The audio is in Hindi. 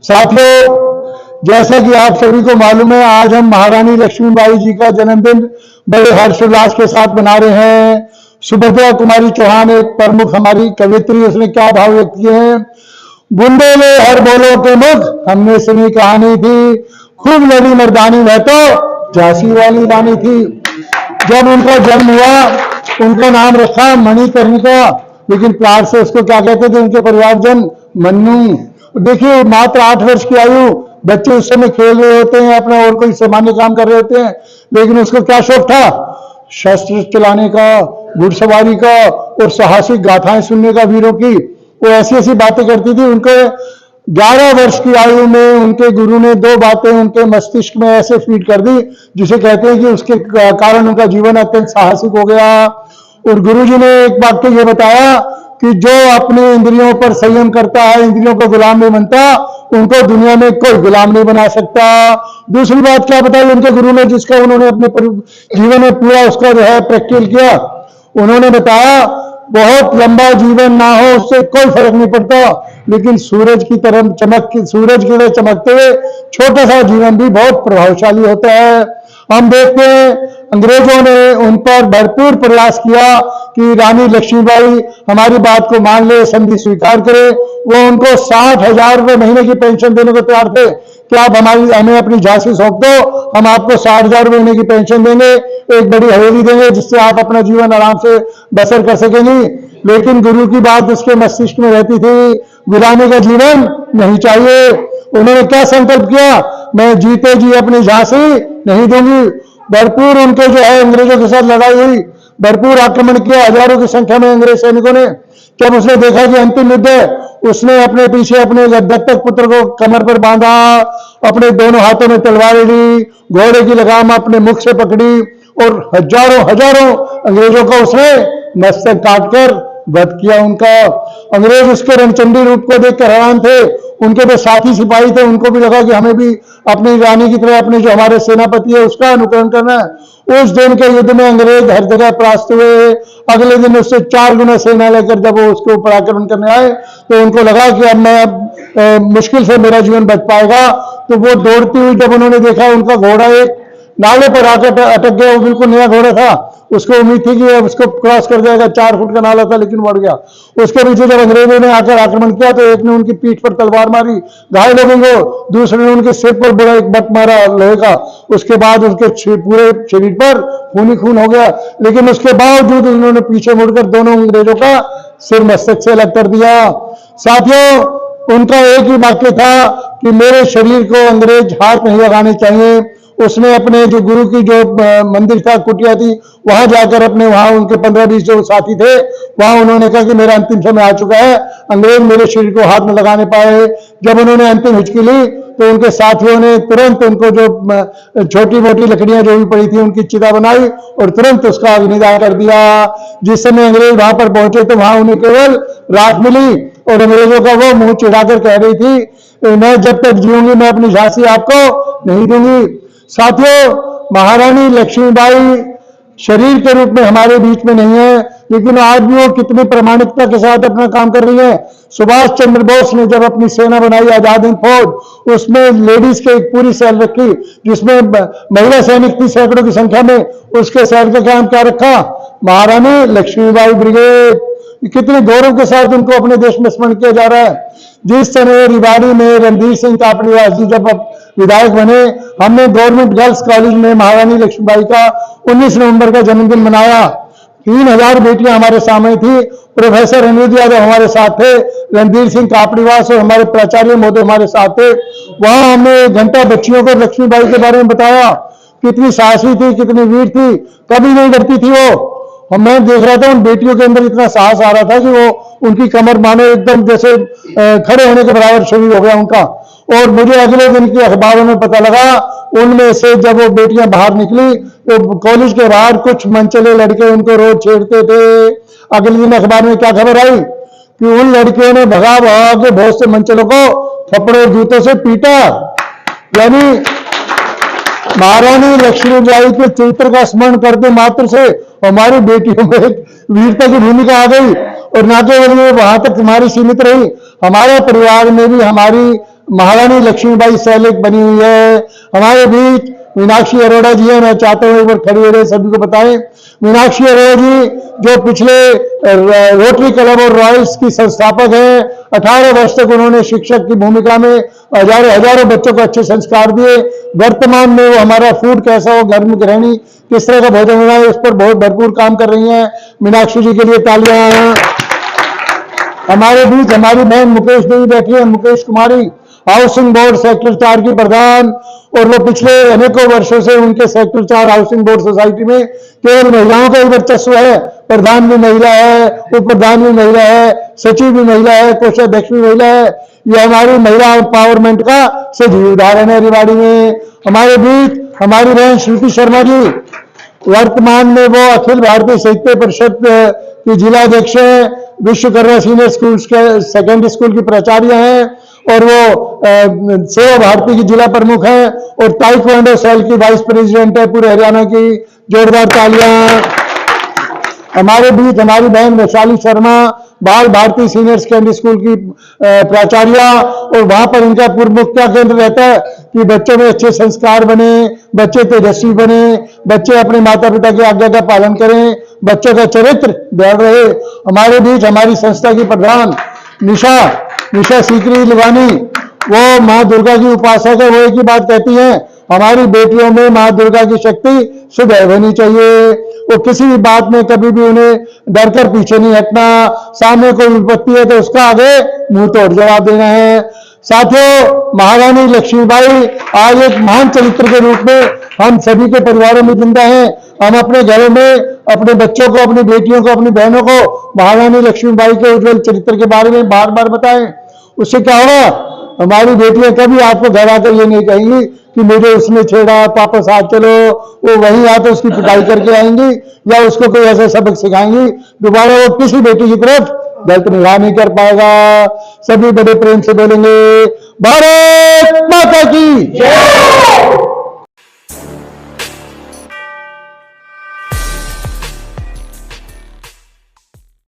साथियों, जैसा कि आप सभी को मालूम है, आज हम महारानी लक्ष्मीबाई जी का जन्मदिन बड़े हर्षोल्लास के साथ मना रहे हैं। सुभद्रा कुमारी चौहान एक प्रमुख हमारी कवित्री, उसने क्या भाव व्यक्त किए हैं। बूंदे ले हर बोलो के मुख, हमने सुनी कहानी थी, खूब लड़ी मर्दानी वह तो झांसी वाली रानी थी। जब उनका जन्म हुआ, उनका नाम रखा मणिकर्णिका, लेकिन प्यार से उसको क्या कहते थे उनके परिवारजन, मन्नू। देखिए, मात्र 8 वर्ष की आयु, बच्चे उस समय खेल रहे होते हैं, अपना और कोई सामान्य काम कर रहे होते हैं, लेकिन उसको क्या शौक था, शस्त्र चलाने का, घुड़सवारी का और साहसिक गाथाएं सुनने का वीरों की। वो ऐसी ऐसी बातें करती थी। उनके 11 वर्ष की आयु में उनके गुरु ने 2 बातें उनके मस्तिष्क में ऐसे फीड कर दी, जिसे कहते हैं कि उसके कारण उनका जीवन अत्यंत साहसिक हो गया। और गुरुजी ने एक वाक्य ये बताया कि जो अपनी इंद्रियों पर संयम करता है, इंद्रियों को गुलाम नहीं बनता, उनको दुनिया में कोई गुलाम नहीं बना सकता। दूसरी बात क्या बताई उनके गुरु ने, जिसका उन्होंने अपने जीवन में पूरा उसका जो है प्रैक्टिकल किया। उन्होंने बताया, बहुत लंबा जीवन ना हो उससे कोई फर्क नहीं पड़ता, लेकिन सूरज की तरह सूरज की तरह चमकते हुए छोटा सा जीवन भी बहुत प्रभावशाली होता है। हम देखते हैं, अंग्रेजों ने उन पर भरपूर प्रयास किया कि रानी लक्ष्मीबाई हमारी बात को मान ले, संधि स्वीकार करे। वो उनको 60,000 रुपये महीने की पेंशन देने को तैयार थे कि आप हमें अपनी झांसी सौंप दो, हम आपको 60,000 रुपये महीने की पेंशन देंगे, एक बड़ी हवेली देंगे, जिससे आप अपना जीवन आराम से बसर कर सकेंगी। लेकिन गुरु की बात उसके मस्तिष्क में रहती थी, गुलामी का जीवन नहीं चाहिए। उन्होंने क्या संकल्प किया, मैं जीते जी अपनी झांसी नहीं दूंगी। भरपूर उनके जो है अंग्रेजों के साथ लड़ाई हुई, भरपूर आक्रमण किया, हजारों की संख्या में अंग्रेज सैनिकों ने। जब उसने देखा कि अंतिम युद्ध है, उसने अपने पीछे अपने दत्तक पुत्र को कमर पर बांधा, अपने दोनों हाथों में तलवारें ली, घोड़े की लगाम अपने मुख से पकड़ी और हजारों हजारों अंग्रेजों का उसने मस्तक काटकर वध किया उनका। अंग्रेज उसके रंगचंडी रूप को देखकर हैरान थे। उनके जो साथी सिपाही थे, उनको भी लगा कि हमें भी अपनी रानी की तरह अपने जो हमारे सेनापति है उसका अनुकरण करना है। उस दिन के युद्ध में अंग्रेज हर जगह परास्त हुए। अगले दिन उससे 4 गुना सेना लेकर जब वो उसके ऊपर आक्रमण करने आए, तो उनको लगा कि अब मैं मुश्किल से मेरा जीवन बच पाएगा। तो वो दौड़ती हुई जब उन्होंने देखा, उनका घोड़ा एक नाले पर आकर अटक गया। वो बिल्कुल नया घोड़ा था, उसको उम्मीद थी कि अब उसको क्रॉस कर जाएगा। 4 फुट का नाला था, लेकिन बढ़ गया। उसके पीछे जब अंग्रेजों ने आकर आक्रमण किया, तो एक ने उनकी पीठ पर तलवार मारी, घायल हो गई वो। दूसरे ने उनके सिर पर बड़ा एक बट मारा लोहे का। उसके बाद उनके पूरे शरीर पर खून ही खून हो गया, लेकिन उसके बावजूद उन्होंने पीछे मुड़कर दोनों अंग्रेजों का सिर मस्तक से अलग कर दिया। साथियों, उनका एक ही वाक्य था कि मेरे शरीर को अंग्रेज हाथ नहीं लगाने चाहिए। उसने अपने जो गुरु की जो मंदिर था, कुटिया थी, वहां जाकर अपने वहां उनके 15-20 जो साथी थे, वहां उन्होंने कहा कि मेरा अंतिम समय आ चुका है, अंग्रेज मेरे शरीर को हाथ में लगाने पाए। जब उन्होंने अंतिम हिचकी ली, तो उनके साथियों ने तुरंत उनको जो छोटी मोटी लकड़ियां जो भी पड़ी थी उनकी चिता बनाई और तुरंत उसका अग्निदाह कर दिया। जिस समय अंग्रेज वहां पर पहुंचे, तो वहां उन्हें केवल राख मिली और अंग्रेजों का वो मुंह चिढ़ाकर कह रही थी, मैं जब तक जीऊंगी मैं अपनी झांसी आपको नहीं दूंगी। साथियों, महारानी लक्ष्मीबाई शरीर के रूप में हमारे बीच में नहीं है, लेकिन आज भी वो कितनी प्रामाणिकता के साथ अपना काम कर रही है। सुभाष चंद्र बोस ने जब अपनी सेना बनाई आजाद हिंद फौज, उसमें लेडीज की एक पूरी सेल रखी, जिसमें महिला सैनिक थी सैकड़ों की संख्या में। उसके सेल का काम क्या रखा, महारानी लक्ष्मीबाई ब्रिगेड। कितने गौरव के साथ उनको अपने देश में स्मरण किया जा रहा है। जिस समय रिवाड़ी में रणधीर सिंह कापड़ीवास जी जब विधायक बने, हमने गवर्नमेंट गर्ल्स कॉलेज में महारानी लक्ष्मीबाई का 19 नवंबर का जन्मदिन मनाया। 3000 बेटियां हमारे सामने थी। प्रोफेसर अनिरुद्ध यादव हमारे साथ थे, रणधीर सिंह कापड़ीवास और हमारे प्राचार्य महोदय हमारे साथ थे। वहां हमने 1 घंटा बच्चियों को लक्ष्मीबाई के बारे में बताया, कितनी साहसी थी, कितनी वीर थी, कभी नहीं डरती थी वो। मैं देख रहा था उन बेटियों के अंदर इतना साहस आ रहा था कि वो उनकी कमर मानो एकदम जैसे खड़े होने के बराबर शरीर हो गया उनका। और मुझे अगले दिन की अखबारों में पता लगा, उनमें से जब वो बेटियां बाहर निकली, तो कॉलेज के बाहर कुछ मनचले लड़के उनको रोज छेड़ते थे। अगले दिन अखबार में क्या खबर आई कि उन लड़कियों ने भगा भगा के बहुत से मनचलों को थप्पड़ों जूतों से पीटा। यानी महारानी लक्ष्मीबाई के चरित्र का स्मरण करते मात्र से हमारी बेटियों में वीरता की भूमिका आ गई। और ना केवल ये वहां तक तुम्हारी सीमित रही, हमारे परिवार में भी हमारी महारानी लक्ष्मीबाई सैनिक बनी हुई है। हमारे बीच मीनाक्षी अरोड़ा जी है, मैं चाहता हूँ एक बार खड़ी हो रहे सभी को बताएं। मीनाक्षी अरोड़ा जी जो पिछले रोटरी क्लब और रॉयल्स की संस्थापक है, 18 वर्ष तक उन्होंने शिक्षक की भूमिका में हजारों बच्चों को अच्छे संस्कार दिए। वर्तमान में वो हमारा फूड कैसा हो, घर में गृहिणी किस तरह का भोजन बनाए, उस पर बहुत भरपूर काम कर रही हैं। मीनाक्षी जी के लिए तालियां। हमारे बीच हमारी बहन मुकेश देवी बैठी है, मुकेश कुमारी, हाउसिंग बोर्ड सेक्टर 4 की प्रधान, और वो पिछले अनेकों वर्षों से उनके सेक्टर 4 हाउसिंग बोर्ड सोसाइटी में केवल महिलाओं का ही वर्चस्व है। प्रधान भी महिला है, उप प्रधान भी महिला है, सचिव भी महिला है, कोषाध्यक्ष भी महिला है। ये हमारी महिला एम्पावरमेंट का सजीव उदाहरण है रेवाड़ी में। हमारे बीच हमारी बहन श्रुति शर्मा जी, वर्तमान में वो अखिल भारतीय साहित्य परिषद की जिलाध्यक्ष है, विश्वकर्मा सीनियर स्कूल के सेकेंडरी स्कूल की प्राचार्य हैं, और वो सेवा भारती की जिला प्रमुख है, और ताइक्वांडो सेल की वाइस प्रेसिडेंट है पूरे हरियाणा की। जोरदार तालियां। हमारे बीच हमारी बहन वैशाली शर्मा, बाल भारती सीनियर सेकेंडरी स्कूल की प्राचार्य, और वहां पर इनका पूर्व मुख्य केंद्र रहता है कि बच्चों में अच्छे संस्कार बने, बच्चे तेजस्वी बने, बच्चे अपने माता पिता की आज्ञा का पालन करें, बच्चों का चरित्र दृढ़ रहे। हमारे बीच हमारी संस्था की प्रधान निशा सीकरी लिवानी, वो माँ दुर्गा की उपासक है। वो एक ही बात कहती है, हमारी बेटियों में माँ दुर्गा की शक्ति सदैव होनी चाहिए। वो किसी भी बात में कभी भी उन्हें डर कर पीछे नहीं हटना। सामने कोई विपत्ति है तो उसका आगे मुंह तोड़ जवाब देना है। साथियों, महारानी लक्ष्मीबाई आज एक महान चरित्र के रूप में हम सभी के परिवारों में जिंदा है। हम अपने घरों में अपने बच्चों को, अपनी बेटियों को, अपनी बहनों को महारानी लक्ष्मीबाई के उज्जवल चरित्र के बारे में बार बार बताएं। उससे क्या होगा, हमारी बेटियां कभी आपको घर आकर ये नहीं कहेंगी कि मुझे उसने छेड़ा, पापा साथ चलो। वो वहीं या तो उसकी पिटाई करके आएंगी या उसको कोई ऐसा सबक सिखाएंगी, दोबारा वो किसी बेटी की तरफ गलत निगाह नहीं कर पाएगा। सभी बड़े प्रेम से बोलेंगे, भारत माता की जय।